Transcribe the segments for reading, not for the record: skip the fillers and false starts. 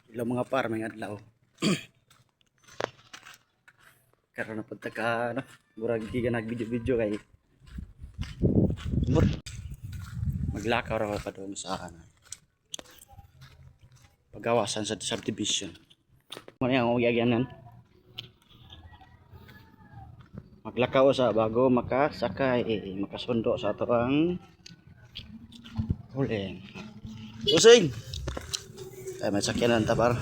Hello mga par, may adlaw. Karon na pud ka ano, murag di ka nag-video-video kay maglakaw ra ko padung sa ano. Pagawasan sa subdivision. Mo yang ugyagyanan. Maglakaw sa bago makasakay, makasundo sa ato ang huling. Using. Ay may sakyanan ta par.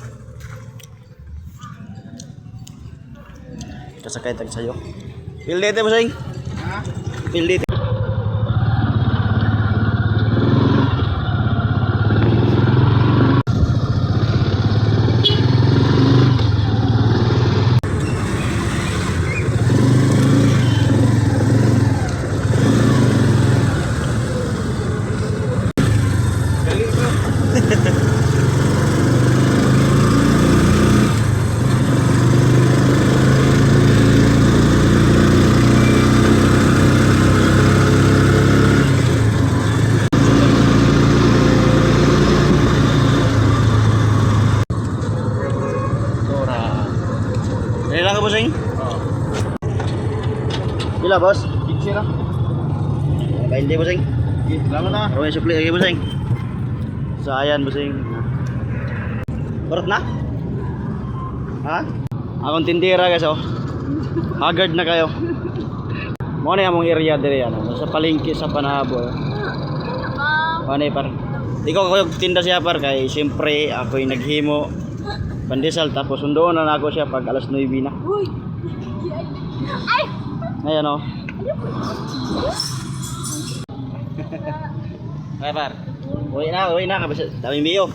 Kasakay tag sayo. Pildete mo sing. Ha? Pildete. Ilan ka bossing? Oo. Pila boss? 15 lang. Bailde bossing. Salamat na. Raway sukli lagi bossing. Sa ayan bossing. Kurot na? Ha? Akong tindira guys oh. Haggard na kayo. Mo na among area dire ano, sa palengke sa Panabo. Ano par? Ikaw ko tinda siya par kay siyempre ako'y naghimo pandesal tapos sundoon na ako siya pag alas 9 na. Uy. Ay. Ayan oh. Ay par. Uwi na kabisa. Daming biyo.